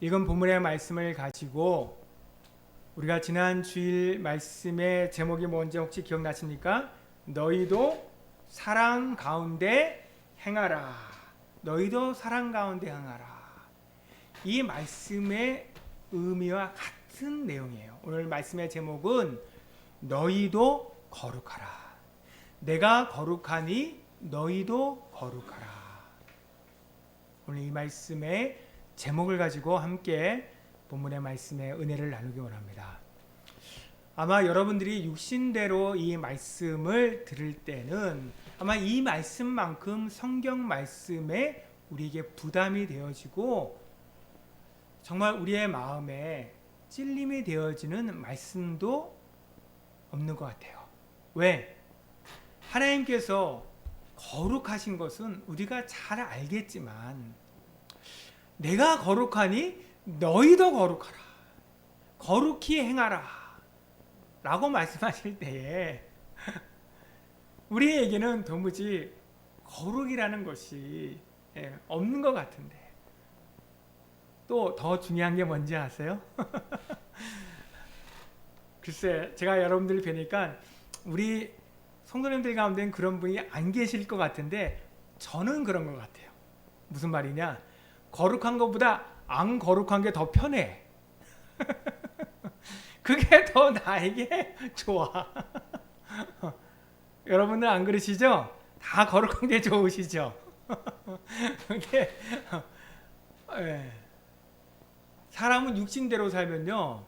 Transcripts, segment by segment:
읽은 본문의 말씀을 가지고 우리가 지난 주일 말씀의 제목이 뭔지 혹시 기억나십니까? 너희도 사랑 가운데 행하라. 너희도 사랑 가운데 행하라. 이 말씀의 의미와 같은 내용이에요. 오늘 말씀의 제목은 너희도 거룩하라. 내가 거룩하니 너희도 거룩하라. 오늘 이 말씀의 제목을 가지고 함께 본문의 말씀의 은혜를 나누기 원합니다. 아마 여러분들이 육신대로 이 말씀을 들을 때는 아마 이 말씀만큼 성경 말씀에 우리에게 부담이 되어지고 정말 우리의 마음에 찔림이 되어지는 말씀도 없는 것 같아요. 왜? 하나님께서 거룩하신 것은 우리가 잘 알겠지만 내가 거룩하니 너희도 거룩하라. 거룩히 행하라. 라고 말씀하실 때에 우리에게는 도무지 거룩이라는 것이 없는 것 같은데 또 더 중요한 게 뭔지 아세요? 글쎄 제가 여러분들 뵈니까 우리 성도님들 가운데는 그런 분이 안 계실 것 같은데 저는 그런 것 같아요. 무슨 말이냐? 거룩한 것보다 안 거룩한 게 더 편해. 그게 더 나에게 좋아. 여러분들 안 그러시죠? 다 거룩한 게 좋으시죠? 그게 사람은 육신대로 살면요.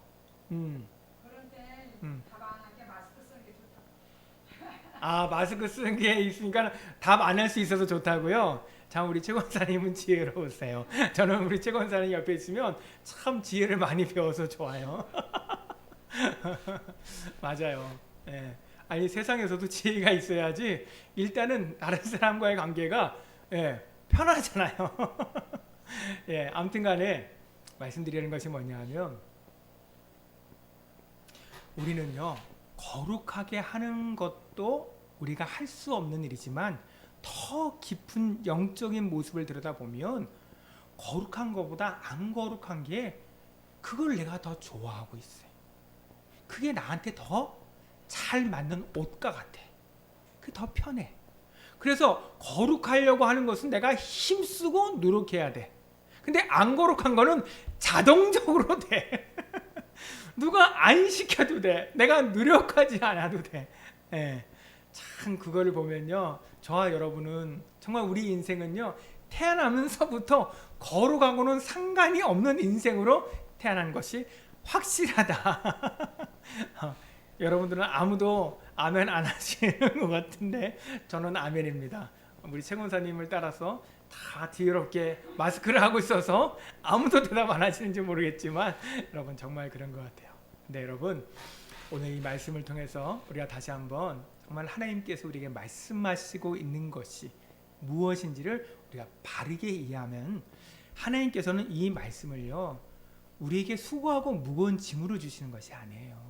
그럴 땐 답 안 하게 마스크 쓰는 게 좋다. 아, 마스크 쓰는 게 있으니까 답 안 할 수 있어서 좋다고요? 참 우리 최 권사님은 지혜로우세요. 저는 우리 최 권사님 옆에 있으면 참 지혜를 많이 배워서 좋아요. 맞아요. 예. 아니 세상에서도 지혜가 있어야지 일단은 다른 사람과의 관계가 편하잖아요. 예, 아무튼간에 말씀드리는 것이 뭐냐면 우리는요 거룩하게 하는 것도 우리가 할 수 없는 일이지만 더 깊은 영적인 모습을 들여다보면 거룩한 것보다 안 거룩한 게 그걸 내가 더 좋아하고 있어요. 그게 나한테 더 잘 맞는 옷과 같아. 그게 더 편해. 그래서 거룩하려고 하는 것은 내가 힘쓰고 노력해야 돼. 근데 안 거룩한 거는 자동적으로 돼. 누가 안 시켜도 돼. 내가 노력하지 않아도 돼. 참 그거를 보면요. 저와 여러분은 정말 우리 인생은요. 태어나면서부터 거룩하고는 상관이 없는 인생으로 태어난 것이 확실하다. 여러분들은 아무도 아멘 안 하시는 것 같은데 저는 아멘입니다. 우리 최 권사님을 따라서 다 지혜롭게 마스크를 하고 있어서 아무도 대답 안 하시는지 모르겠지만 여러분 정말 그런 것 같아요. 근데 여러분 오늘 이 말씀을 통해서 우리가 다시 한번 정말 하나님께서 우리에게 말씀하시고 있는 것이 무엇인지를 우리가 바르게 이해하면 하나님께서는 이 말씀을요 우리에게 수고하고 무거운 짐으로 주시는 것이 아니에요.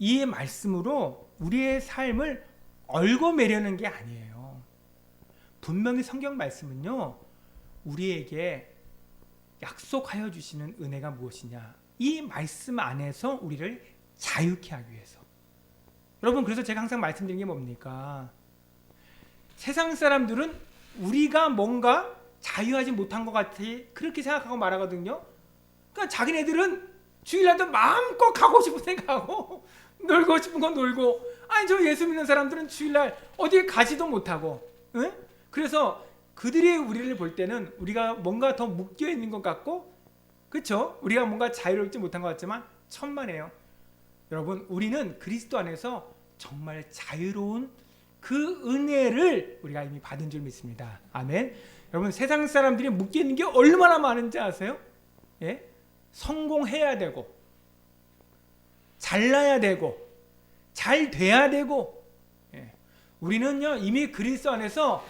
이 말씀으로 우리의 삶을 얽어매려는 게 아니에요. 분명히 성경 말씀은요 우리에게 약속하여 주시는 은혜가 무엇이냐, 이 말씀 안에서 우리를 자유케 하기 위해서. 여러분 그래서 제가 항상 말씀드리는 게 뭡니까? 세상 사람들은 우리가 뭔가 자유하지 못한 것 같아 그렇게 생각하고 말하거든요. 그러니까 자기네들은 주일날도 마음껏 가고 싶은 생각하고 놀고 싶은 건 놀고, 아니 저 예수 믿는 사람들은 주일날 어디에 가지도 못하고, 응? 그래서 그들이 우리를 볼 때는 우리가 뭔가 더 묶여 있는 것 같고, 그렇죠? 우리가 뭔가 자유롭지 못한 것 같지만 천만에요. 여러분 우리는 그리스도 안에서 정말 자유로운 그 은혜를 우리가 이미 받은 줄 믿습니다. 아멘. 여러분 세상 사람들이 묶여 있는 게 얼마나 많은지 아세요? 성공해야 되고 잘나야 되고 잘 돼야 되고, 우리는요 이미 그리스도 안에서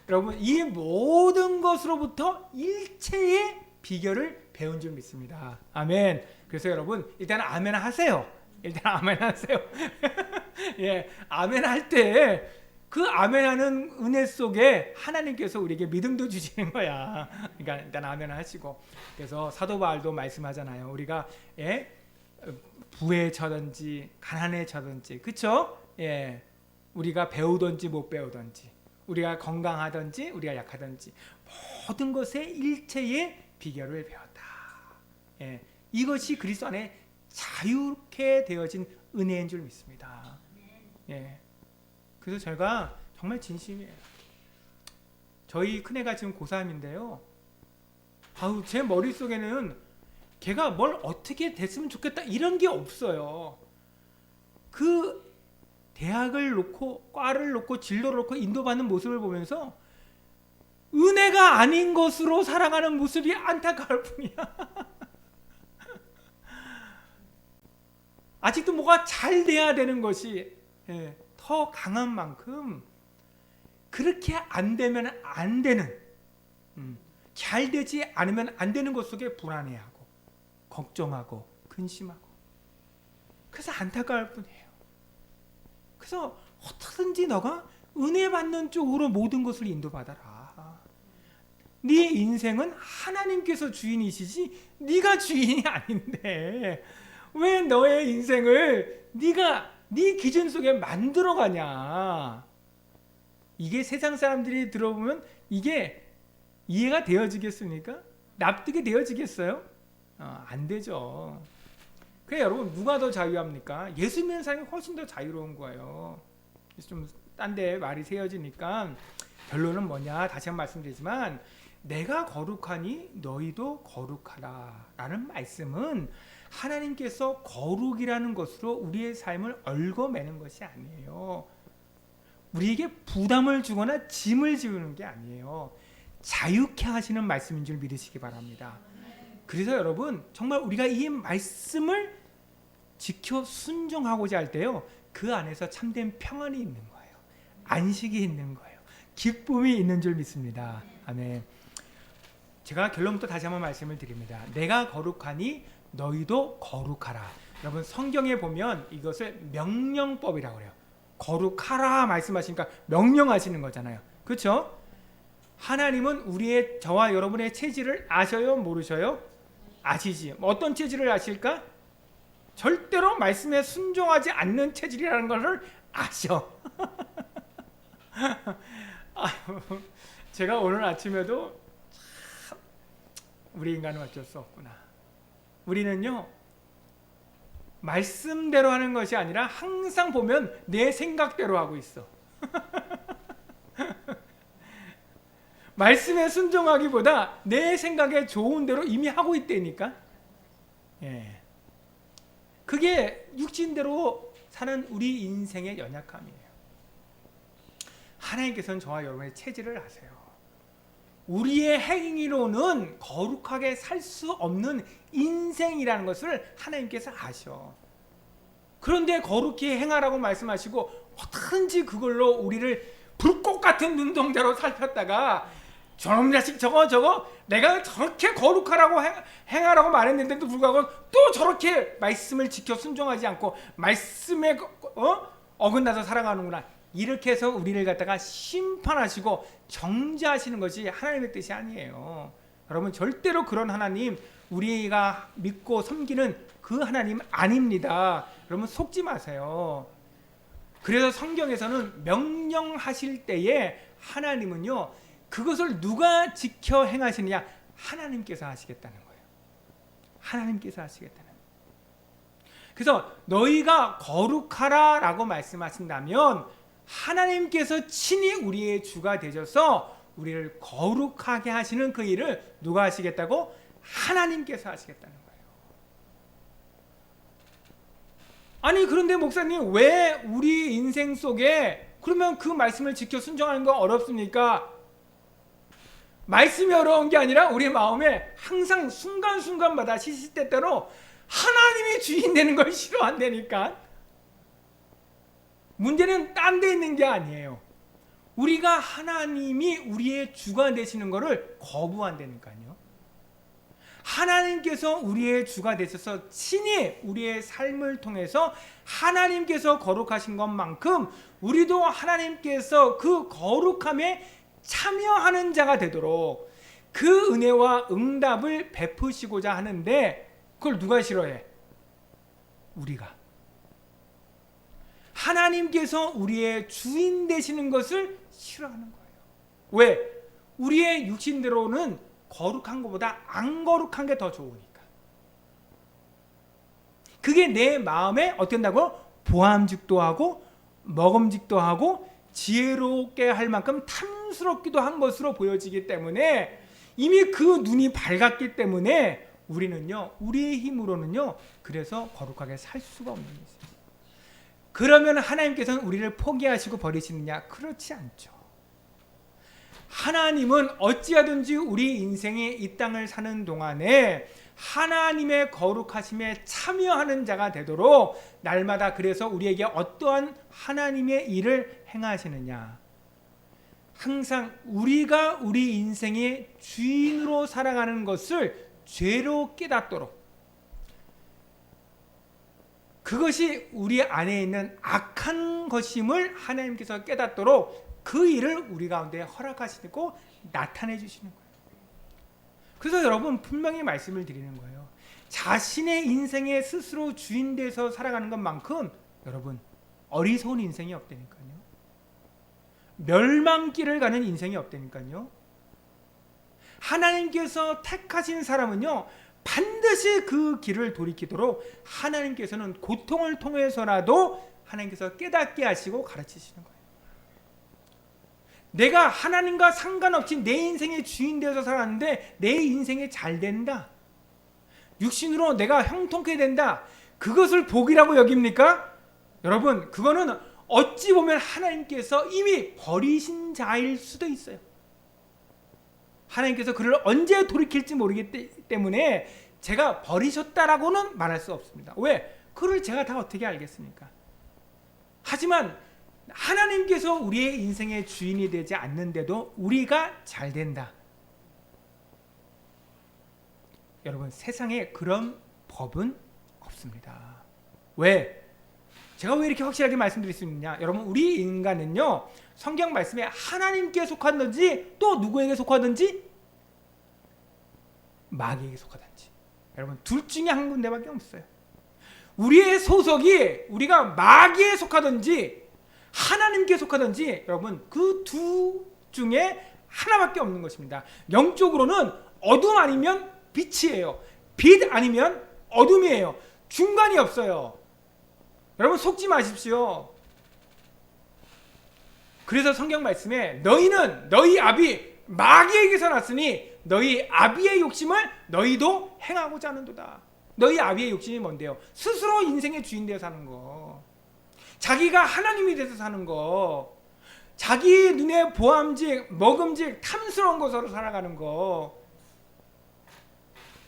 여러분 이 모든 것으로부터 일체의 비결을 배운 줄 믿습니다. 아멘. 그래서 여러분 일단 아멘 하세요. 일단 아멘 하세요. 아멘 할 때 그 아멘하는 은혜 속에 하나님께서 우리에게 믿음도 주시는 거야. 그러니까 일단 아멘 하시고. 그래서 사도 바울도 말씀하잖아요. 우리가 부에 처든지 가난에 처든지, 그렇죠? 예, 우리가 배우든지 못 배우든지, 우리가 건강하든지 우리가 약하든지 모든 것에 일체의 비결을 배웠다. 예, 이것이 그리스도 안에 자유케 되어진 은혜인 줄 믿습니다. 예. 그래서 제가 정말 진심이에요. 저희 큰애가 지금 고3인데요. 아우, 제 머릿속에는 걔가 뭘 어떻게 됐으면 좋겠다 이런 게 없어요. 그 대학을 놓고 과를 놓고 진로를 놓고 인도받는 모습을 보면서 은혜가 아닌 것으로 살아가는 모습이 안타까울 뿐이야. 아직도 뭐가 잘 돼야 되는 것이 더 강한 만큼 그렇게 안 되면 안 되는, 잘 되지 않으면 안 되는 것 속에 불안해하고 걱정하고 근심하고, 그래서 안타까울 뿐이에요. 그래서 어떻게든지 너가 은혜 받는 쪽으로 모든 것을 인도받아라. 네 인생은 하나님께서 주인이시지 네가 주인이 아닌데 왜 너의 인생을 네가 네 기준 속에 만들어가냐. 이게 세상 사람들이 들어보면 이게 이해가 되어지겠습니까? 납득이 되어지겠어요? 안 되죠. 그래, 여러분, 누가 더 자유합니까? 예수 믿는 사람이 훨씬 더 자유로운 거예요. 그래서 좀 딴 데 말이 세워지니까 결론은 뭐냐, 다시 한번 말씀드리지만, 내가 거룩하니 너희도 거룩하라 라는 말씀은 하나님께서 거룩이라는 것으로 우리의 삶을 얽어매는 것이 아니에요. 우리에게 부담을 주거나 짐을 지우는 게 아니에요. 자유케 하시는 말씀인 줄 믿으시기 바랍니다. 그래서 여러분, 정말 우리가 이 말씀을 지켜 순종하고자 할 때요, 그 안에서 참된 평안이 있는 거예요. 안식이 있는 거예요. 기쁨이 있는 줄 믿습니다. 아멘. 제가 결론부터 다시 한번 말씀을 드립니다. 내가 거룩하니 너희도 거룩하라. 여러분, 성경에 보면 이것을 명령법이라고 그래요. 거룩하라 말씀하시니까 명령하시는 거잖아요. 그렇죠? 하나님은 저와 여러분의 체질을 아셔요? 모르셔요? 아시지. 어떤 체질을 아실까? 절대로 말씀에 순종하지 않는 체질이라는 것을 아셔. 제가 오늘 아침에도 참 우리 인간은 어쩔 수 없구나. 우리는요, 말씀대로 하는 것이 아니라 항상 보면 내 생각대로 하고 있어. 말씀에 순종하기보다 내 생각에 좋은 대로 이미 하고 있다니까. 예. 그게 육신대로 사는 우리 인생의 연약함이에요. 하나님께서는 저와 여러분의 체질을 아세요. 우리의 행위로는 거룩하게 살 수 없는 인생이라는 것을 하나님께서 아셔. 그런데 거룩히 행하라고 말씀하시고 어떻게든지 그걸로 우리를 불꽃 같은 눈동자로 살폈다가 저놈 자식 저거 내가 저렇게 거룩하라고 행하라고 말했는데도 불구하고 또 저렇게 말씀을 지켜 순종하지 않고 말씀에 어긋나서 살아가는구나. 이렇게 해서 우리를 갖다가 심판하시고 정죄하시는 것이 하나님의 뜻이 아니에요. 여러분, 절대로 그런 하나님, 우리가 믿고 섬기는 그 하나님 아닙니다. 여러분, 속지 마세요. 그래서 성경에서는 명령하실 때에 하나님은요, 그것을 누가 지켜 행하시느냐? 하나님께서 하시겠다는 거예요. 하나님께서 하시겠다는 거예요. 그래서 너희가 거룩하라 라고 말씀하신다면 하나님께서 친히 우리의 주가 되셔서 우리를 거룩하게 하시는 그 일을 누가 하시겠다고? 하나님께서 하시겠다는 거예요. 아니, 그런데 목사님, 왜 우리 인생 속에 그러면 그 말씀을 지켜 순종하는 거 어렵습니까? 말씀이 어려운 게 아니라 우리 마음에 항상 순간순간마다 시시때때로 하나님이 주인 되는 걸 싫어한다니까. 문제는 딴 데 있는 게 아니에요. 우리가 하나님이 우리의 주가 되시는 것을 거부한다니까요. 하나님께서 우리의 주가 되셔서 친히 우리의 삶을 통해서 하나님께서 거룩하신 것만큼 우리도 하나님께서 그 거룩함에 참여하는 자가 되도록 그 은혜와 응답을 베푸시고자 하는데, 그걸 누가 싫어해? 우리가. 하나님께서 우리의 주인 되시는 것을 싫어하는 거예요. 왜? 우리의 육신대로는 거룩한 것보다 안 거룩한 게 더 좋으니까. 그게 내 마음에 어떻게 한다고? 보암직도 하고 먹음직도 하고 지혜롭게 할 만큼 탐스럽기도 한 것으로 보여지기 때문에, 이미 그 눈이 밝았기 때문에 우리는요, 우리의 힘으로는요, 그래서 거룩하게 살 수가 없는 것이죠. 그러면 하나님께서는 우리를 포기하시고 버리시느냐? 그렇지 않죠. 하나님은 어찌하든지 우리 인생이 이 땅을 사는 동안에 하나님의 거룩하심에 참여하는 자가 되도록 날마다, 그래서 우리에게 어떠한 하나님의 일을 행하시느냐? 항상 우리가 우리 인생의 주인으로 살아가는 것을 죄로 깨닫도록, 그것이 우리 안에 있는 악한 것임을 하나님께서 깨닫도록 그 일을 우리 가운데 허락하시고 나타내 주시는 거예요. 그래서 여러분, 분명히 말씀을 드리는 거예요. 자신의 인생에 스스로 주인 돼서 살아가는 것만큼 여러분, 어리석은 인생이 없다니까요. 멸망길을 가는 인생이 없다니까요. 하나님께서 택하신 사람은요, 반드시 그 길을 돌이키도록 하나님께서는 고통을 통해서라도 하나님께서 깨닫게 하시고 가르치시는 거예요. 내가 하나님과 상관없이 내 인생의 주인 되어서 살았는데 내 인생이 잘 된다, 육신으로 내가 형통케 된다, 그것을 복이라고 여깁니까? 여러분, 그거는 어찌 보면 하나님께서 이미 버리신 자일 수도 있어요. 하나님께서 그를 언제 돌이킬지 모르기 때문에 제가 버리셨다라고는 말할 수 없습니다. 왜? 그를 제가 다 어떻게 알겠습니까? 하지만 하나님께서 우리의 인생의 주인이 되지 않는데도 우리가 잘 된다. 여러분, 세상에 그런 법은 없습니다. 왜? 제가 왜 이렇게 확실하게 말씀드릴 수 있느냐? 여러분, 우리 인간은요, 성경 말씀에 하나님께 속하든지 또 누구에게 속하든지 마귀에게 속하든지, 여러분, 둘 중에 한 군데밖에 없어요. 우리의 소속이 우리가 마귀에 속하든지 하나님께 속하든지, 여러분, 그 두 중에 하나밖에 없는 것입니다. 영적으로는 어둠 아니면 빛이에요. 빛 아니면 어둠이에요. 중간이 없어요. 여러분, 속지 마십시오. 그래서 성경 말씀에 너희는 너희 아비 마귀에게서 났으니 너희 아비의 욕심을 너희도 행하고자 하는도다. 너희 아비의 욕심이 뭔데요? 스스로 인생의 주인 되어 사는 거, 자기가 하나님이 돼서 사는 거, 자기 눈에 보암직, 먹음직, 탐스러운 것으로 살아가는 거,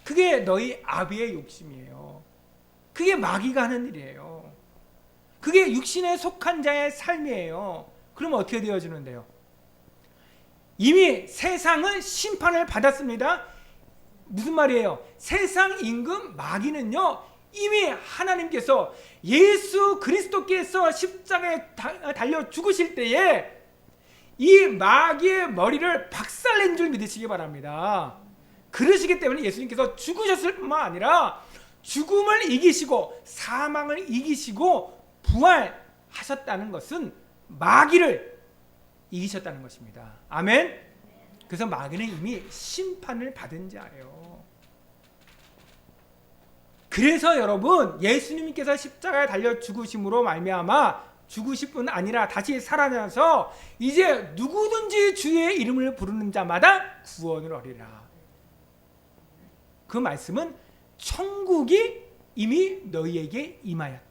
그게 너희 아비의 욕심이에요. 그게 마귀가 하는 일이에요. 그게 육신에 속한 자의 삶이에요. 그러면 어떻게 되어지는데요? 이미 세상은 심판을 받았습니다. 무슨 말이에요? 세상 임금 마귀는요, 이미 하나님께서 예수 그리스도께서 십자가에 달려 죽으실 때에 이 마귀의 머리를 박살낸 줄 믿으시기 바랍니다. 그러시기 때문에 예수님께서 죽으셨을 뿐만 아니라 죽음을 이기시고 사망을 이기시고 부활하셨다는 것은 마귀를 이기셨다는 것입니다. 아멘. 그래서 마귀는 이미 심판을 받은 자예요. 그래서 여러분, 예수님께서 십자가에 달려 죽으심으로 말미암아 죽으실 뿐 아니라 다시 살아나서 이제 누구든지 주의 이름을 부르는 자마다 구원을 얻으리라. 그 말씀은 천국이 이미 너희에게 임하였다.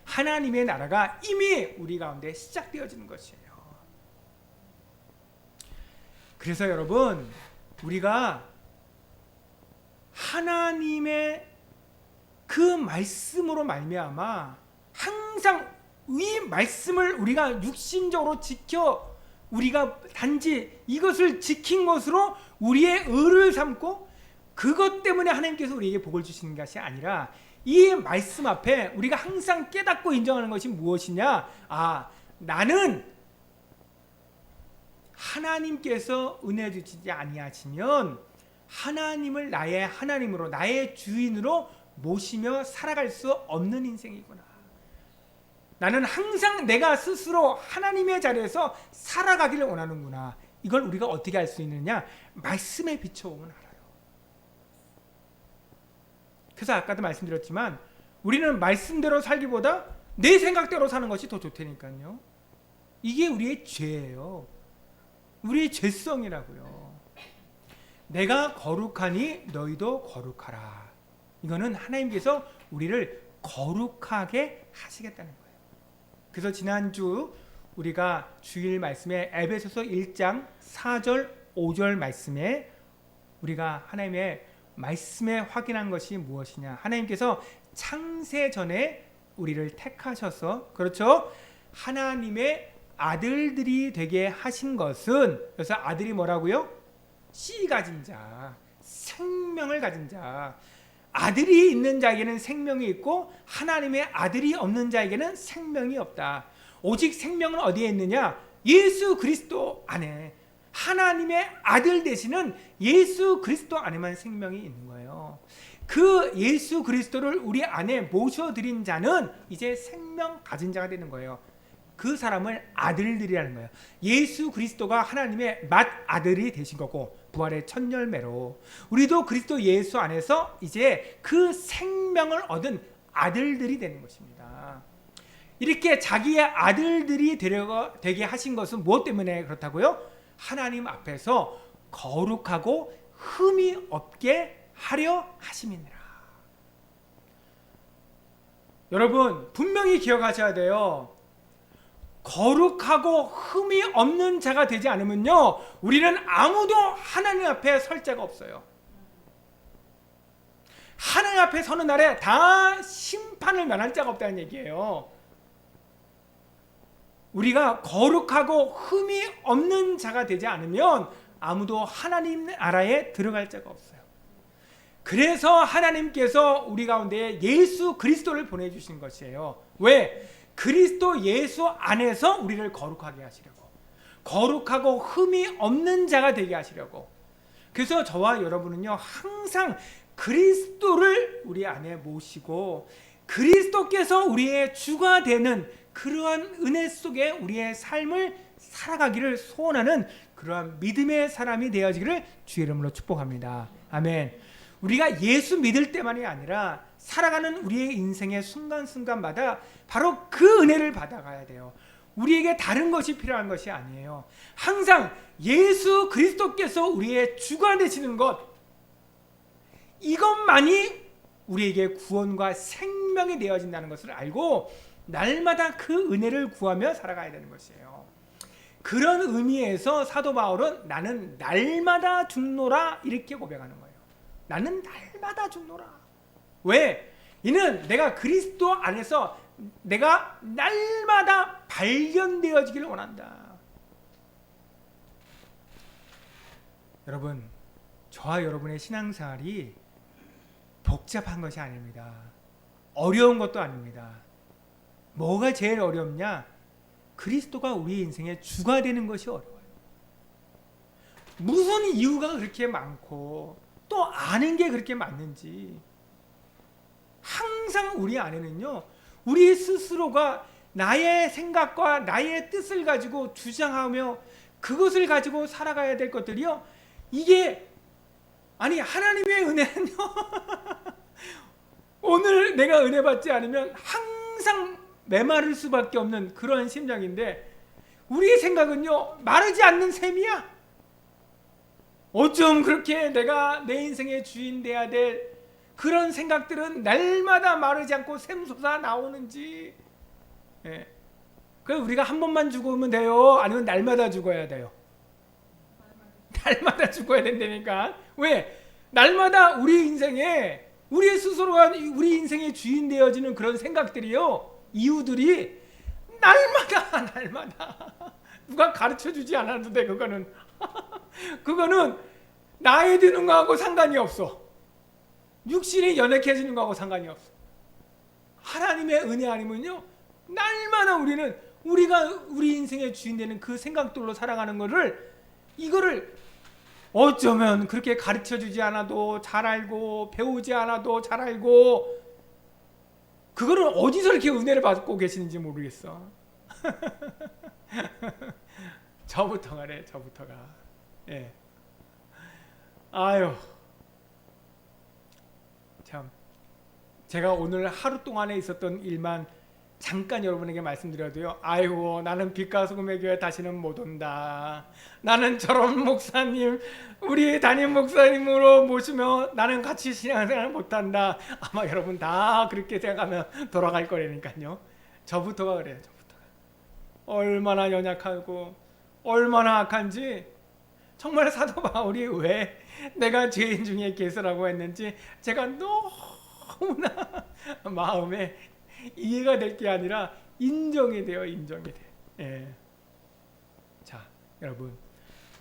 하나님의 나라가 이미 우리 가운데 시작되어지는 것이에요. 그래서 여러분, 우리가 하나님의 그 말씀으로 말미암아 항상 이 말씀을 우리가 육신적으로 지켜 우리가 단지 이것을 지킨 것으로 우리의 의를 삼고 그것 때문에 하나님께서 우리에게 복을 주시는 것이 아니라 이 말씀 앞에 우리가 항상 깨닫고 인정하는 것이 무엇이냐? 나는 하나님께서 은혜 주시지 아니하시면 하나님을 나의 하나님으로 나의 주인으로 모시며 살아갈 수 없는 인생이구나. 나는 항상 내가 스스로 하나님의 자리에서 살아가기를 원하는구나. 이걸 우리가 어떻게 알 수 있느냐? 말씀에 비춰보면 알아요. 그래서 아까도 말씀드렸지만 우리는 말씀대로 살기보다 내 생각대로 사는 것이 더 좋다니까요. 이게 우리의 죄예요. 우리의 죄성이라고요. 내가 거룩하니 너희도 거룩하라. 이거는 하나님께서 우리를 거룩하게 하시겠다는 거예요. 그래서 지난주 우리가 주일 말씀에 에베소서 1장 4절 5절 말씀에 우리가 하나님의 말씀에 확인한 것이 무엇이냐? 하나님께서 창세 전에 우리를 택하셔서, 그렇죠? 하나님의 아들들이 되게 하신 것은, 그래서 아들이 뭐라고요? 씨 가진 자, 생명을 가진 자. 아들이 있는 자에게는 생명이 있고 하나님의 아들이 없는 자에게는 생명이 없다. 오직 생명은 어디에 있느냐? 예수 그리스도 안에. 하나님의 아들 되시는 예수 그리스도 안에만 생명이 있는 거예요. 그 예수 그리스도를 우리 안에 모셔드린 자는 이제 생명 가진 자가 되는 거예요. 그 사람을 아들들이라는 거예요. 예수 그리스도가 하나님의 맏아들이 되신 거고 부활의 첫 열매로 우리도 그리스도 예수 안에서 이제 그 생명을 얻은 아들들이 되는 것입니다. 이렇게 자기의 아들들이 되게 하신 것은 무엇 때문에 그렇다고요? 하나님 앞에서 거룩하고 흠이 없게 하려 하심이니라. 여러분 분명히 기억하셔야 돼요. 거룩하고 흠이 없는 자가 되지 않으면요, 우리는 아무도 하나님 앞에 설 자가 없어요. 하나님 앞에 서는 날에 다 심판을 면할 자가 없다는 얘기예요. 우리가 거룩하고 흠이 없는 자가 되지 않으면 아무도 하나님 나라에 들어갈 자가 없어요. 그래서 하나님께서 우리 가운데 예수 그리스도를 보내주신 것이에요. 왜? 그리스도 예수 안에서 우리를 거룩하게 하시려고, 거룩하고 흠이 없는 자가 되게 하시려고. 그래서 저와 여러분은요 항상 그리스도를 우리 안에 모시고 그리스도께서 우리의 주가 되는 그러한 은혜 속에 우리의 삶을 살아가기를 소원하는 그러한 믿음의 사람이 되어지기를 주의 이름으로 축복합니다. 아멘. 우리가 예수 믿을 때만이 아니라 살아가는 우리의 인생의 순간순간마다 바로 그 은혜를 받아가야 돼요. 우리에게 다른 것이 필요한 것이 아니에요. 항상 예수 그리스도께서 우리의 주가 되시는 것, 이것만이 우리에게 구원과 생명이 되어진다는 것을 알고 날마다 그 은혜를 구하며 살아가야 되는 것이에요. 그런 의미에서 사도 바울은 나는 날마다 죽노라 이렇게 고백하는 거예요. 나는 날마다 죽노라. 왜? 이는 내가 그리스도 안에서 내가 날마다 발견되어지기를 원한다. 여러분, 저와 여러분의 신앙생활이 복잡한 것이 아닙니다. 어려운 것도 아닙니다. 뭐가 제일 어렵냐? 그리스도가 우리 인생의 주가 되는 것이 어려워요. 무슨 이유가 그렇게 많고 또 아는 게 그렇게 많은지. 항상 우리 안에는요, 우리 스스로가 나의 생각과 나의 뜻을 가지고 주장하며 그것을 가지고 살아가야 될 것들이요, 이게 아니 하나님의 은혜는요 오늘 내가 은혜 받지 않으면 항상 메마를 수밖에 없는 그런 심정인데, 우리의 생각은요 마르지 않는 샘이야. 어쩜 그렇게 내가 내 인생의 주인 돼야 될 그런 생각들은 날마다 마르지 않고 샘솟아 나오는지. 예. 그래서 우리가 한 번만 죽으면 돼요? 아니면 날마다 죽어야 돼요? 날마다 죽어야 된다니까. 왜? 날마다 우리 인생에 우리 스스로가 우리 인생의 주인 되어지는 그런 생각들이요, 이유들이 날마다 누가 가르쳐 주지 않아도 돼. 그거는 그거는 나이 드는 거하고 상관이 없어. 육신이 연약해지는 거하고 상관이 없어. 하나님의 은혜 아니면요, 날마다 우리가 우리 인생의 주인 되는 그 생각들로 살아가는 거를, 이거를 어쩌면 그렇게 가르쳐 주지 않아도 잘 알고, 배우지 않아도 잘 알고, 그거를 어디서 이렇게 은혜를 받고 계시는지 모르겠어. 저부터가 그래, 저부터가. 예. 아유, 참. 제가 오늘 하루 동안에 있었던 일만 잠깐 여러분에게 말씀드려도요, 아이고, 나는 빛과 소금의 교회 다시는 못 온다. 나는 저런 목사님, 우리 담임 목사님으로 모시며 나는 같이 신앙생활 못한다. 아마 여러분 다 그렇게 생각하면 돌아갈 거라니까요. 저부터가 그래요. 저부터가 얼마나 연약하고 얼마나 악한지, 정말 사도 바울이 왜 내가 죄인 중에 괴수라고 했는지 제가 너무나 마음에 이해가 될 게 아니라 인정이 돼요. 인정이 돼. 예. 자, 여러분,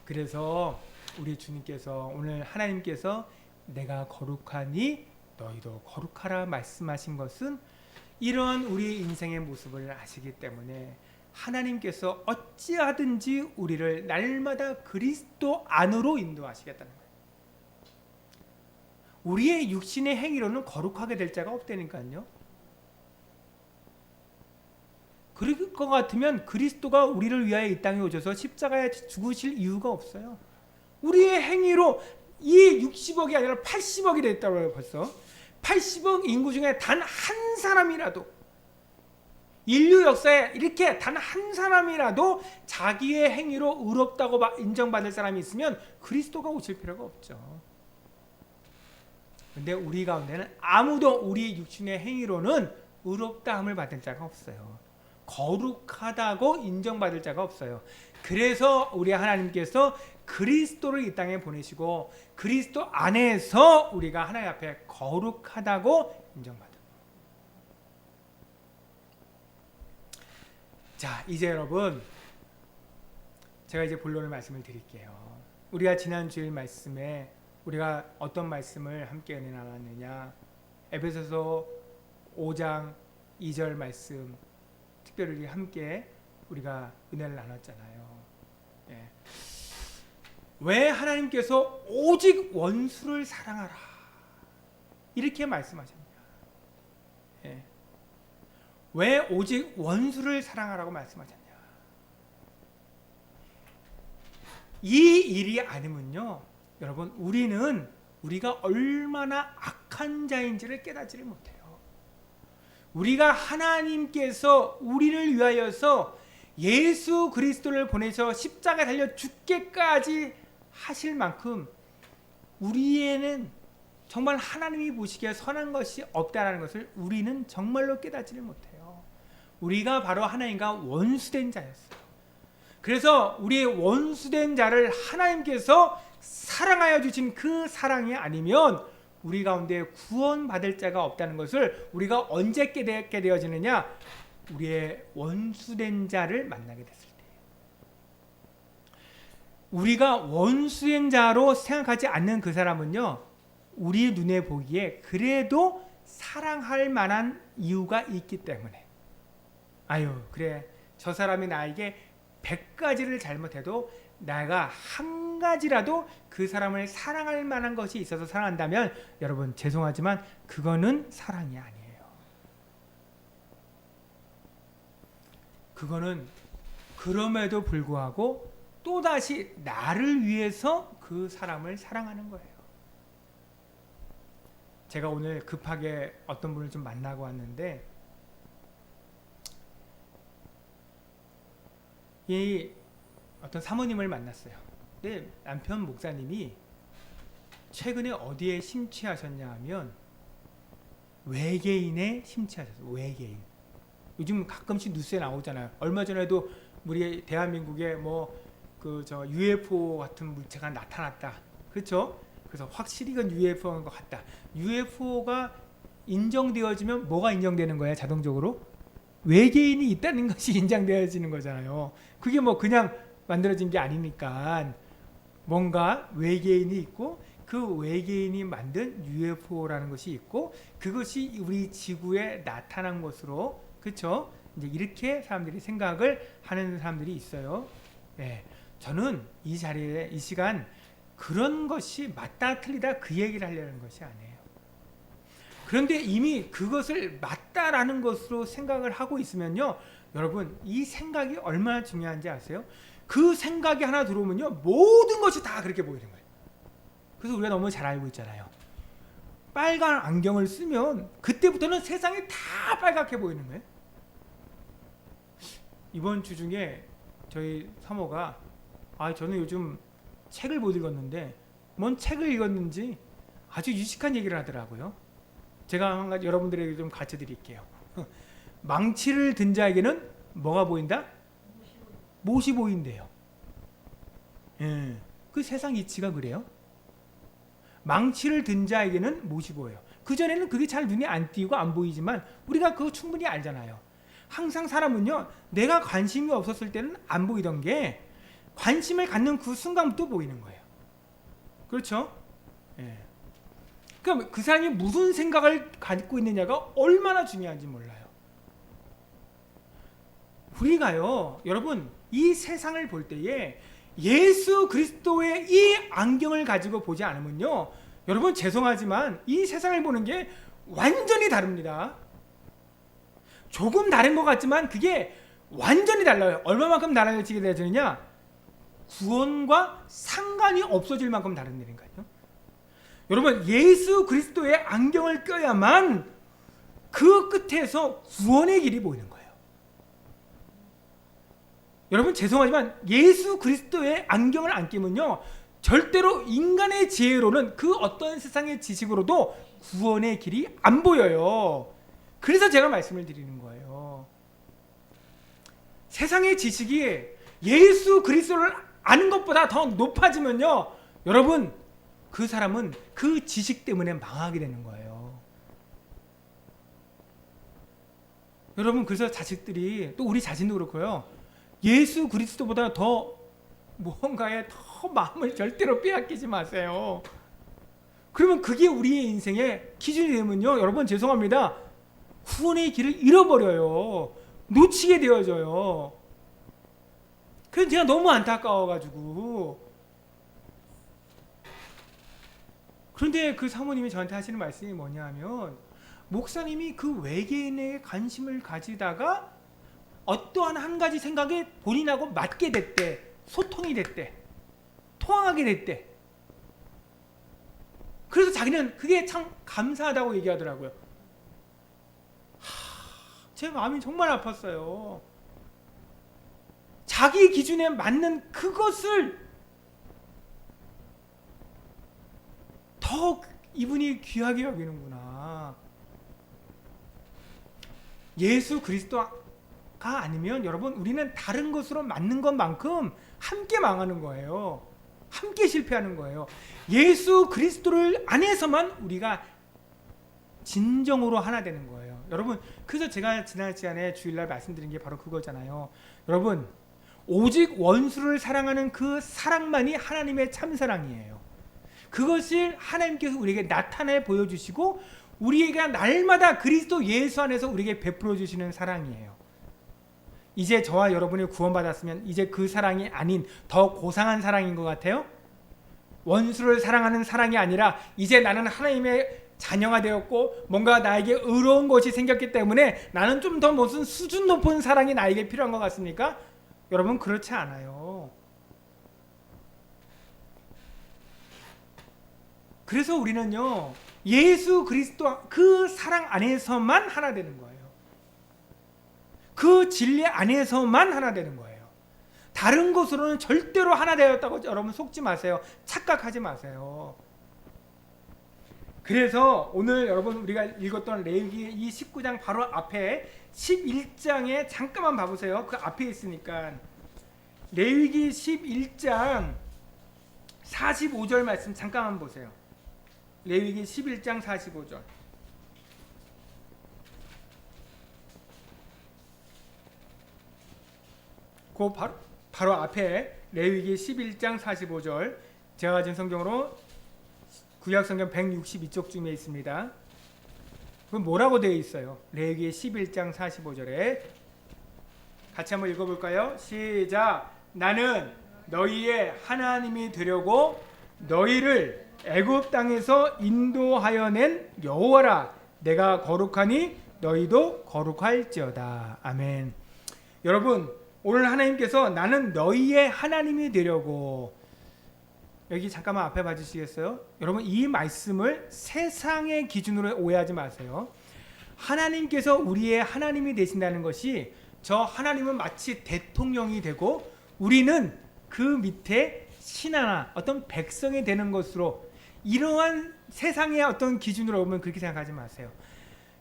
그래서 우리 주님께서, 오늘 하나님께서 내가 거룩하니 너희도 거룩하라 말씀하신 것은 이러한 우리 인생의 모습을 아시기 때문에 하나님께서 어찌하든지 우리를 날마다 그리스도 안으로 인도하시겠다는 거예요. 우리의 육신의 행위로는 거룩하게 될 자가 없다니까요. 그럴 것 같으면 그리스도가 우리를 위하여 이 땅에 오셔서 십자가에 죽으실 이유가 없어요. 우리의 행위로 이 60억이 아니라 80억이 됐다고요. 벌써 80억 인구 중에 단 한 사람이라도, 인류 역사에 이렇게 단 한 사람이라도 자기의 행위로 의롭다고 인정받을 사람이 있으면 그리스도가 오실 필요가 없죠. 근데 우리 가운데는 아무도 우리 육신의 행위로는 의롭다함을 받을 자가 없어요. 거룩하다고 인정받을 자가 없어요. 그래서 우리 하나님께서 그리스도를 이 땅에 보내시고 그리스도 안에서 우리가 하나님 앞에 거룩하다고 인정받아요. 자, 이제 여러분, 제가 이제 본론을 말씀을 드릴게요. 우리가 지난 주일 말씀에 우리가 어떤 말씀을 함께 은혜 나눴느냐, 에베소서 5장 2절 말씀 특별히 함께 우리가 은혜를 나눴잖아요. 예. 왜 하나님께서 오직 원수를 사랑하라 이렇게 말씀하셨냐? 예. 왜 오직 원수를 사랑하라고 말씀하셨냐? 이 일이 아니면요, 여러분, 우리가 얼마나 악한 자인지를 깨닫지를 못해요. 우리가 하나님께서 우리를 위하여서 예수 그리스도를 보내서 십자가에 달려 죽게까지 하실 만큼 우리에는 정말 하나님이 보시기에 선한 것이 없다라는 것을 우리는 정말로 깨닫지를 못해요. 우리가 바로 하나님과 원수된 자였어요. 그래서 우리의 원수된 자를 하나님께서 사랑하여 주신 그 사랑이 아니면 우리 가운데 구원받을 자가 없다는 것을 우리가 언제 깨닫게 되어지느냐? 우리의 원수된 자를 만나게 됐을 때. 우리가 원수된 자로 생각하지 않는 그 사람은요, 우리 눈에 보기에 그래도 사랑할 만한 이유가 있기 때문에, 아유, 그래, 저 사람이 나에게 100가지를 잘못해도 내가 한 가지라도 그 사람을 사랑할 만한 것이 있어서 사랑한다면, 여러분, 죄송하지만 그거는 사랑이 아니에요. 그거는 그럼에도 불구하고 또다시 나를 위해서 그 사람을 사랑하는 거예요. 제가 오늘 급하게 어떤 분을 좀 만나고 왔는데, 이 어떤 사모님을 만났어요. 근데 남편 목사님이 최근에 어디에 심취하셨냐 하면 외계인에 심취하셨어요. 외계인. 요즘 가끔씩 뉴스에 나오잖아요. 얼마 전에도 우리 대한민국에 저 UFO 같은 물체가 나타났다. 그렇죠? 그래서 확실히 이건 UFO인 것 같다. UFO가 인정되어지면 뭐가 인정되는 거야, 자동적으로? 외계인이 있다는 것이 인정되어지는 거잖아요. 그게 뭐 그냥 만들어진 게 아니니까 뭔가 외계인이 있고 그 외계인이 만든 UFO라는 것이 있고 그것이 우리 지구에 나타난 것으로 그렇죠? 이제 이렇게 사람들이 생각을 하는 사람들이 있어요. 예, 저는 이 자리에 이 시간 그런 것이 맞다 틀리다 그 얘기를 하려는 것이 아니에요. 그런데 이미 그것을 맞다라는 것으로 생각을 하고 있으면요, 여러분 이 생각이 얼마나 중요한지 아세요? 그 생각이 하나 들어오면요 모든 것이 다 그렇게 보이는 거예요. 그래서 우리가 너무 잘 알고 있잖아요. 빨간 안경을 쓰면 그때부터는 세상이 다 빨갛게 보이는 거예요. 이번 주 중에 저희 사모가 저는 요즘 책을 못 읽었는데 뭔 책을 읽었는지 아주 유식한 얘기를 하더라고요. 제가 한 가지 여러분들에게 좀 가르쳐 드릴게요. 망치를 든 자에게는 뭐가 보인다? 못이 보인대요. 예, 그 세상 이치가 그래요. 망치를 든 자에게는 못이 보여요. 그전에는 그게 잘 눈에 안 띄고 안 보이지만 우리가 그거 충분히 알잖아요. 항상 사람은요, 내가 관심이 없었을 때는 안 보이던 게 관심을 갖는 그 순간부터 보이는 거예요. 그렇죠? 예. 그럼 그 사람이 무슨 생각을 갖고 있느냐가 얼마나 중요한지 몰라요. 우리가요, 여러분 이 세상을 볼 때에 예수 그리스도의 이 안경을 가지고 보지 않으면요, 여러분 죄송하지만 이 세상을 보는 게 완전히 다릅니다. 조금 다른 것 같지만 그게 완전히 달라요. 얼마만큼 달라지게 되느냐? 구원과 상관이 없어질 만큼 다른 일인가요? 여러분 예수 그리스도의 안경을 껴야만 그 끝에서 구원의 길이 보이는 거예요. 여러분 죄송하지만 예수 그리스도의 안경을 안 끼면요 절대로 인간의 지혜로는 그 어떤 세상의 지식으로도 구원의 길이 안 보여요. 그래서 제가 말씀을 드리는 거예요. 세상의 지식이 예수 그리스도를 아는 것보다 더 높아지면요, 여러분 그 사람은 그 지식 때문에 망하게 되는 거예요. 여러분 그래서 자식들이 또 우리 자신도 그렇고요, 예수 그리스도보다 더 무언가에 더 마음을 절대로 빼앗기지 마세요. 그러면 그게 우리의 인생의 기준이 되면요, 여러분 죄송합니다, 구원의 길을 잃어버려요. 놓치게 되어져요. 그래서 제가 너무 안타까워가지고. 그런데 그 사모님이 저한테 하시는 말씀이 뭐냐면, 목사님이 그 외계인에 관심을 가지다가 어떠한 한 가지 생각에 본인하고 맞게 됐대, 소통이 됐대, 통하게 됐대. 그래서 자기는 그게 참 감사하다고 얘기하더라고요. 제 마음이 정말 아팠어요. 자기 기준에 맞는 그것을 더 이분이 귀하게 여기는구나. 예수 그리스도가 아니면 여러분 우리는 다른 것으로 맞는 것만큼 함께 망하는 거예요. 함께 실패하는 거예요. 예수 그리스도를 안에서만 우리가 진정으로 하나 되는 거예요. 여러분 그래서 제가 지난 시간에 주일날 말씀드린 게 바로 그거잖아요. 여러분 오직 원수를 사랑하는 그 사랑만이 하나님의 참사랑이에요. 그것을 하나님께서 우리에게 나타내 보여주시고 우리에게 날마다 그리스도 예수 안에서 우리에게 베풀어 주시는 사랑이에요. 이제 저와 여러분이 구원받았으면 이제 그 사랑이 아닌 더 고상한 사랑인 것 같아요? 원수를 사랑하는 사랑이 아니라 이제 나는 하나님의 자녀가 되었고 뭔가 나에게 의로운 것이 생겼기 때문에 나는 좀 더 무슨 수준 높은 사랑이 나에게 필요한 것 같습니까? 여러분 그렇지 않아요. 그래서 우리는요 예수 그리스도 그 사랑 안에서만 하나 되는 거예요. 그 진리 안에서만 하나 되는 거예요. 다른 곳으로는 절대로 하나 되었다고 여러분 속지 마세요. 착각하지 마세요. 그래서 오늘 여러분 우리가 읽었던 레위기 이 19장 바로 앞에 11장에 잠깐만 봐보세요. 그 앞에 있으니까 레위기 11장 45절 말씀 잠깐만 보세요. 레위기 11장 45절. 그 바로 앞에 레위기 11장 45절 제가 가진 성경으로 구약 성경 162쪽쯤에 있습니다. 그 뭐라고 되어 있어요? 레위기 11장 45절에 같이 한번 읽어볼까요? 시작. 나는 너희의 하나님이 되려고 너희를 애굽 땅에서 인도하여 낸 여호와라. 내가 거룩하니 너희도 거룩할지어다. 아멘. 여러분, 오늘 하나님께서 나는 너희의 하나님이 되려고, 여기 잠깐만 앞에 봐주시겠어요? 여러분, 이 말씀을 세상의 기준으로 오해하지 마세요. 하나님께서 우리의 하나님이 되신다는 것이 저 하나님은 마치 대통령이 되고 우리는 그 밑에 신하나 어떤 백성이 되는 것으로, 이러한 세상의 어떤 기준으로 보면 그렇게 생각하지 마세요.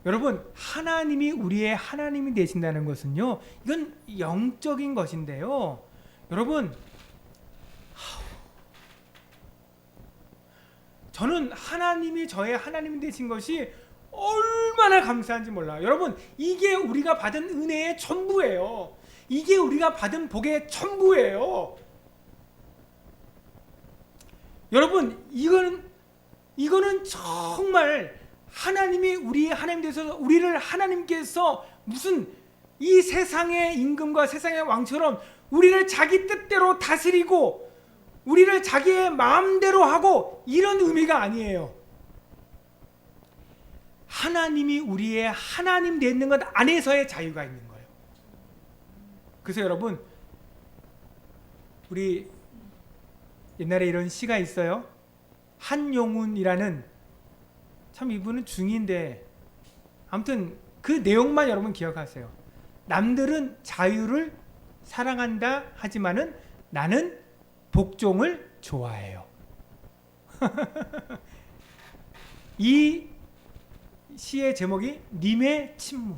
여러분, 하나님이 우리의 하나님이 되신다는 것은요, 이건 영적인 것인데요. 여러분, 저는 하나님이 저의 하나님이 되신 것이 얼마나 감사한지 몰라요. 여러분, 이게 우리가 받은 은혜의 전부예요. 이게 우리가 받은 복의 전부예요. 여러분, 이거는 정말 하나님이 우리의 하나님 되셔서 우리를 하나님께서 무슨 이 세상의 임금과 세상의 왕처럼 우리를 자기 뜻대로 다스리고 우리를 자기의 마음대로 하고 이런 의미가 아니에요. 하나님이 우리의 하나님 되는 것 안에서의 자유가 있는 거예요. 그래서 여러분, 우리 옛날에 이런 시가 있어요. 한용운이라는, 참 이분은 중인데 아무튼 그 내용만 여러분 기억하세요. 남들은 자유를 사랑한다 하지만은 나는 복종을 좋아해요. 이 시의 제목이 님의 침묵.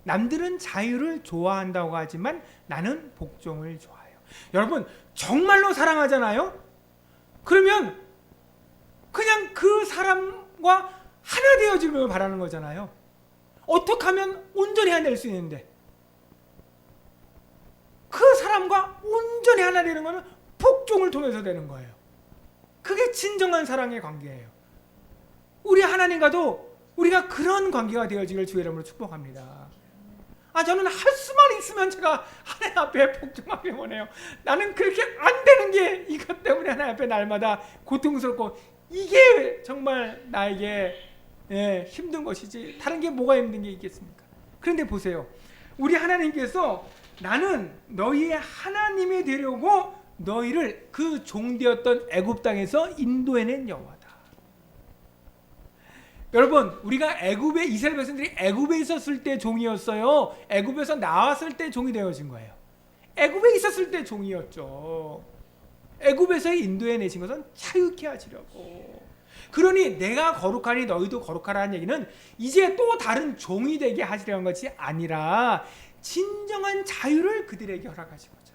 남들은 자유를 좋아한다고 하지만 나는 복종을 좋아해요. 여러분, 정말로 사랑하잖아요? 그러면 그냥 그 사람과 하나 되어지길 바라는 거잖아요. 어떻게 하면 온전히 하나 될 수 있는데, 그 사람과 온전히 하나 되는 것은 복종을 통해서 되는 거예요. 그게 진정한 사랑의 관계예요. 우리 하나님과도 우리가 그런 관계가 되어지길 주의 이름으로 축복합니다. 저는 할 수만 있으면 제가 하나님 앞에 복종하기 원해요. 나는 그렇게 안 되는 게 이것 때문에 하나님 앞에 날마다 고통스럽고, 이게 정말 나에게 힘든 것이지 다른 게 뭐가 힘든 게 있겠습니까? 그런데 보세요. 우리 하나님께서 나는 너희의 하나님이 되려고 너희를 그 종되었던 애굽 땅에서 인도해낸 여호와다. 여러분, 우리가 이스라엘 백성들이 애굽에 있었을 때 종이었어요? 애굽에서 나왔을 때 종이 되어진 거예요? 애굽에 있었을 때 종이었죠. 애굽에서 인도해내신 것은 자유케 하시려고. 그러니 내가 거룩하니 너희도 거룩하라는 얘기는 이제 또 다른 종이 되게 하시려는 것이 아니라 진정한 자유를 그들에게 허락하시고자.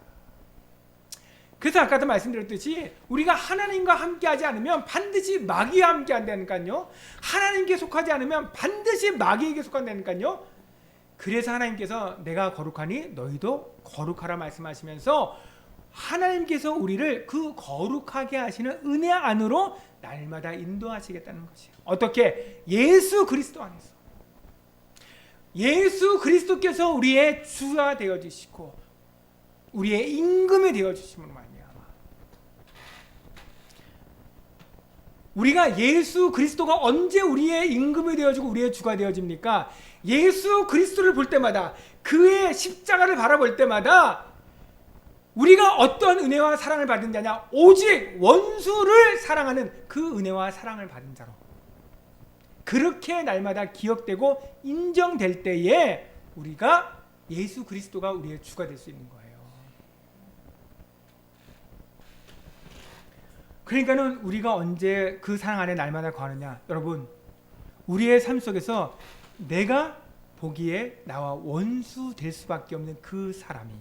그래서 아까도 말씀드렸듯이 우리가 하나님과 함께하지 않으면 반드시 마귀와 함께한다니까요. 하나님께 속하지 않으면 반드시 마귀에게 속한다니까요. 그래서 하나님께서 내가 거룩하니 너희도 거룩하라 말씀하시면서 하나님께서 우리를 그 거룩하게 하시는 은혜 안으로 날마다 인도하시겠다는 것이에요. 어떻게? 예수 그리스도 안에서. 예수 그리스도께서 우리의 주가 되어주시고 우리의 임금이 되어주심으로 말미암아 우리가 예수 그리스도가 언제 우리의 임금이 되어지고 우리의 주가 되어집니까? 예수 그리스도를 볼 때마다, 그의 십자가를 바라볼 때마다 우리가 어떤 은혜와 사랑을 받은 자냐? 오직 원수를 사랑하는 그 은혜와 사랑을 받은 자로. 그렇게 날마다 기억되고 인정될 때에 우리가 예수 그리스도가 우리의 주가 될 수 있는 거예요. 그러니까는 우리가 언제 그 사랑 안에 날마다 거하느냐? 여러분, 우리의 삶 속에서 내가 보기에 나와 원수 될 수밖에 없는 그 사람이,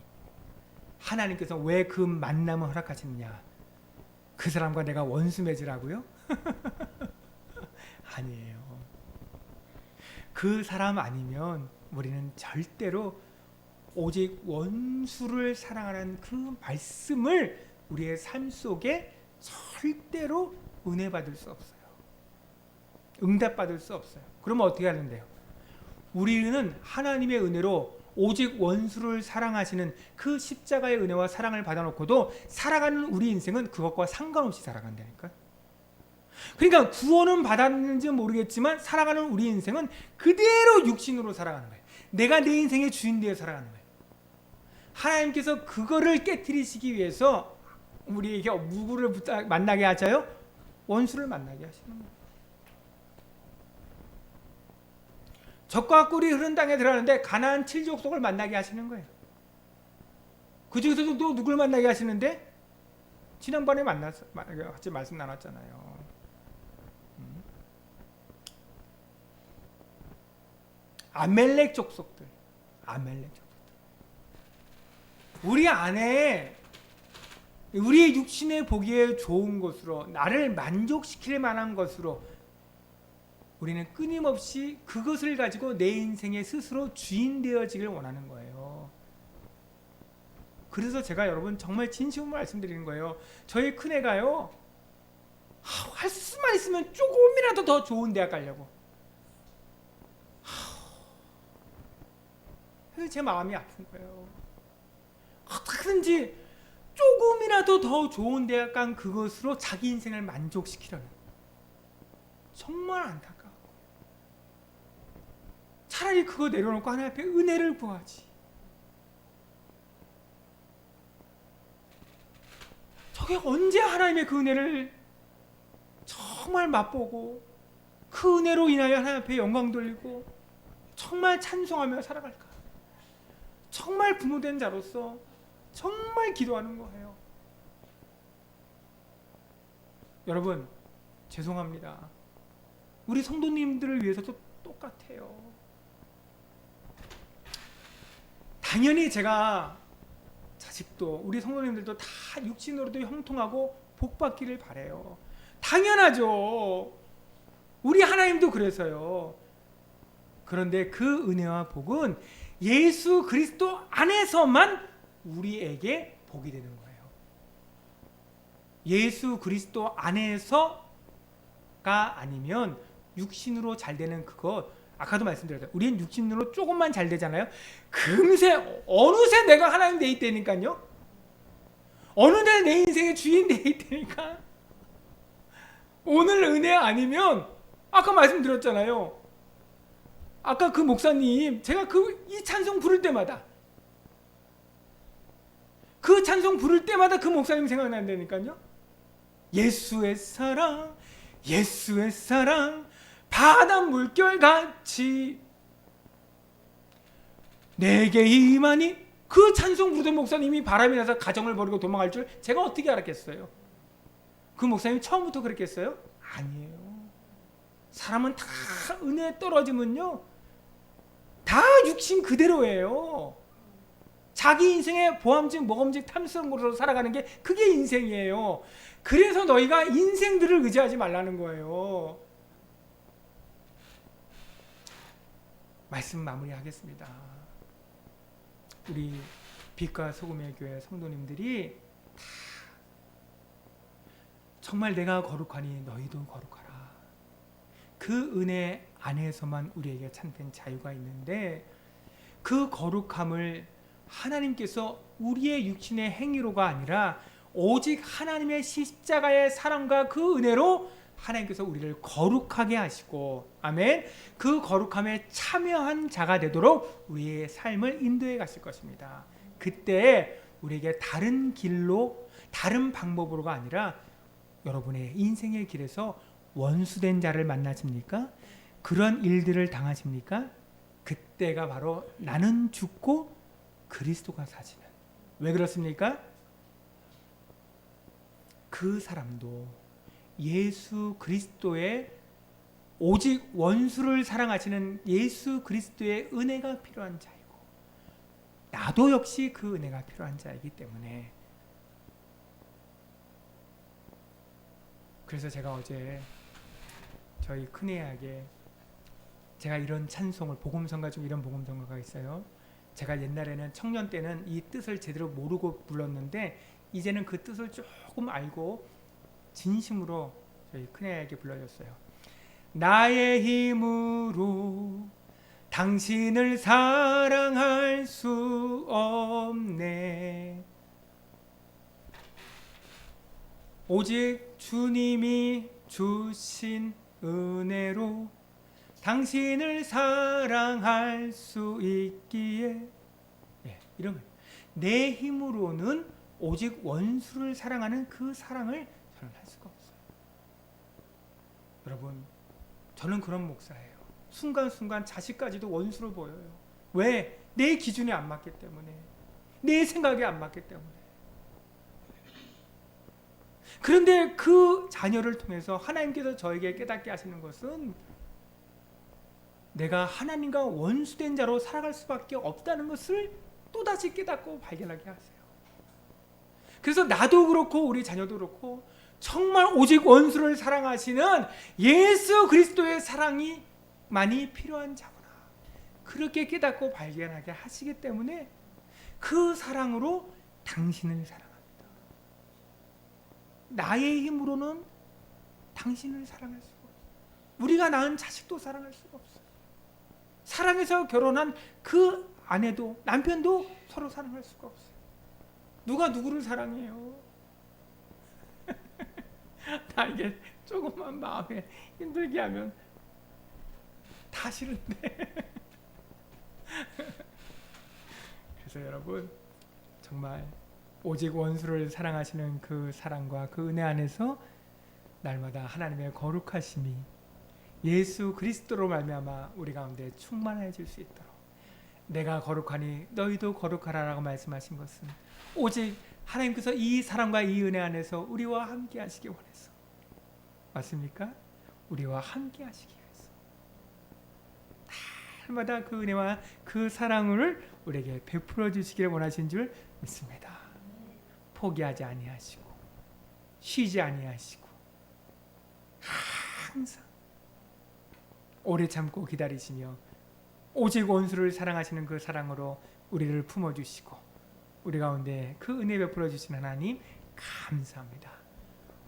하나님께서 왜 그 만남을 허락하시느냐? 그 사람과 내가 원수 맺으라고요? 아니에요. 그 사람 아니면 우리는 절대로 오직 원수를 사랑하는 그 말씀을 우리의 삶 속에 절대로 은혜 받을 수 없어요. 응답 받을 수 없어요. 그러면 어떻게 하는데요? 우리는 하나님의 은혜로 오직 원수를 사랑하시는 그 십자가의 은혜와 사랑을 받아놓고도 살아가는 우리 인생은 그것과 상관없이 살아간다니까. 그러니까 구원은 받았는지 모르겠지만 살아가는 우리 인생은 그대로 육신으로 살아가는 거예요. 내가 내 인생의 주인 되어 살아가는 거예요. 하나님께서 그거를 깨트리시기 위해서 우리에게 누구를 만나게 하자요? 원수를 만나게 하시는 거예요. 젖과 꿀이 흐른 땅에 들어가는데 가나안 7족속을 만나게 하시는 거예요. 그 중에서도 또 누굴 만나게 하시는데 지난번에 같이 말씀 나눴잖아요. 아멜렉 족속들. 우리 안에 우리의 육신에 보기에 좋은 것으로 나를 만족시킬 만한 것으로 우리는 끊임없이 그것을 가지고 내 인생에 스스로 주인 되어지길 원하는 거예요. 그래서 제가 여러분 정말 진심으로 말씀드리는 거예요. 저희 큰애가요, 할 수만 있으면 조금이라도 더 좋은 대학 가려고. 그래서 제 마음이 아픈 거예요. 어떻게든지 조금이라도 더 좋은 대학 간 그것으로 자기 인생을 만족시키려는, 정말 안타까워. 차라리 그거 내려놓고 하나님 앞에 은혜를 구하지. 저게 언제 하나님의 그 은혜를 정말 맛보고 그 은혜로 인하여 하나님 앞에 영광 돌리고 정말 찬송하며 살아갈까? 정말 부모된 자로서 정말 기도하는 거예요. 여러분 죄송합니다. 우리 성도님들을 위해서도 똑같아요. 당연히 제가 자식도 우리 성도님들도 다 육신으로도 형통하고 복받기를 바라요. 당연하죠. 우리 하나님도 그래서요. 그런데 그 은혜와 복은 예수 그리스도 안에서만 우리에게 복이 되는 거예요. 예수 그리스도 안에서가 아니면 육신으로 잘 되는 그거, 아까도 말씀드렸죠. 우리는 육신으로 조금만 잘 되잖아요. 금세 어느새 내가 하나님 돼 있다니까요. 어느새 내 인생의 주인 돼 있다니까. 오늘 은혜 아니면 아까 말씀드렸잖아요. 아까 그 목사님, 제가 이 찬송 부를 때마다, 그 찬송 부를 때마다 그 목사님 생각난다니까요. 예수의 사랑, 예수의 사랑, 바다 물결같이 내게 임하니. 그 찬송 부르던 목사님이 바람이 나서 가정을 버리고 도망갈 줄 제가 어떻게 알았겠어요? 그 목사님이 처음부터 그랬겠어요? 아니에요. 사람은 다 은혜에 떨어지면요, 다 육신 그대로예요. 자기 인생의 보암직 모험직 탐스러움으로 살아가는 게 그게 인생이에요. 그래서 너희가 인생들을 의지하지 말라는 거예요. 말씀 마무리하겠습니다. 우리 빛과 소금의 교회 성도님들이 다 정말 내가 거룩하니 너희도 거룩하라. 그 은혜 안에서만 우리에게 참된 자유가 있는데, 그 거룩함을 하나님께서 우리의 육신의 행위로가 아니라 오직 하나님의 십자가의 사랑과 그 은혜로 하나님께서 우리를 거룩하게 하시고, 아멘, 그 거룩함에 참여한 자가 되도록 우리의 삶을 인도해 가실 것입니다. 그때 우리에게 다른 길로, 다른 방법으로가 아니라 여러분의 인생의 길에서 원수된 자를 만나십니까? 그런 일들을 당하십니까? 그때가 바로 나는 죽고 그리스도가 사시는. 왜 그렇습니까? 그 사람도 예수 그리스도의, 오직 원수를 사랑하시는 예수 그리스도의 은혜가 필요한 자이고, 나도 역시 그 은혜가 필요한 자이기 때문에, 그래서 제가 어제 저희 큰애에게 제가 이런 찬송을, 복음성가 중 이런 복음성가가 있어요. 제가 옛날에는 청년 때는 이 뜻을 제대로 모르고 불렀는데 이제는 그 뜻을 조금 알고 진심으로 저희 큰애에게 불러줬어요. 나의 힘으로 당신을 사랑할 수 없네. 오직 주님이 주신 은혜로 당신을 사랑할 수 있기에. 이런 거예요. 내 힘으로는 오직 원수를 사랑하는 그 사랑을 저는 할 수가 없어요. 여러분, 저는 그런 목사예요. 순간순간 자식까지도 원수로 보여요. 왜? 내 기준에 안 맞기 때문에, 내 생각에 안 맞기 때문에. 그런데 그 자녀를 통해서 하나님께서 저에게 깨닫게 하시는 것은 내가 하나님과 원수된 자로 살아갈 수밖에 없다는 것을 또다시 깨닫고 발견하게 하세요. 그래서 나도 그렇고 우리 자녀도 그렇고 정말 오직 원수를 사랑하시는 예수 그리스도의 사랑이 많이 필요한 자구나, 그렇게 깨닫고 발견하게 하시기 때문에 그 사랑으로 당신을 사랑합니다. 나의 힘으로는 당신을 사랑할 수가 없어요. 우리가 낳은 자식도 사랑할 수가 없어요. 사랑해서 결혼한 그 아내도 남편도 서로 사랑할 수가 없어요. 누가 누구를 사랑해요? 나 이게 조금만 마음에 힘들게 하면 다 싫은데. 그래서 여러분, 정말 오직 원수를 사랑하시는 그 사랑과 그 은혜 안에서 날마다 하나님의 거룩하심이 예수 그리스도로 말미암아 우리 가운데 충만해질 수 있도록, 내가 거룩하니 너희도 거룩하라라고 말씀하신 것은 오직 하나님께서 이 사랑과 이 은혜 안에서 우리와 함께 하시기 원해서, 맞습니까? 우리와 함께 하시기 위해서 날마다 그 은혜와 그 사랑을 우리에게 베풀어 주시기를 원하신 줄 믿습니다. 포기하지 아니하시고 쉬지 아니하시고 항상 오래 참고 기다리시며 오직 원수를 사랑하시는 그 사랑으로 우리를 품어주시고 우리 가운데 그 은혜 베풀어 주신 하나님 감사합니다.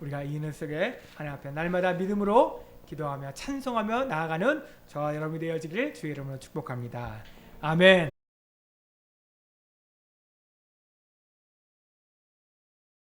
우리가 이 은혜 속에 하나님 앞에 날마다 믿음으로 기도하며 찬송하며 나아가는 저와 여러분이 되어지기를 주의 이름으로 축복합니다. 아멘.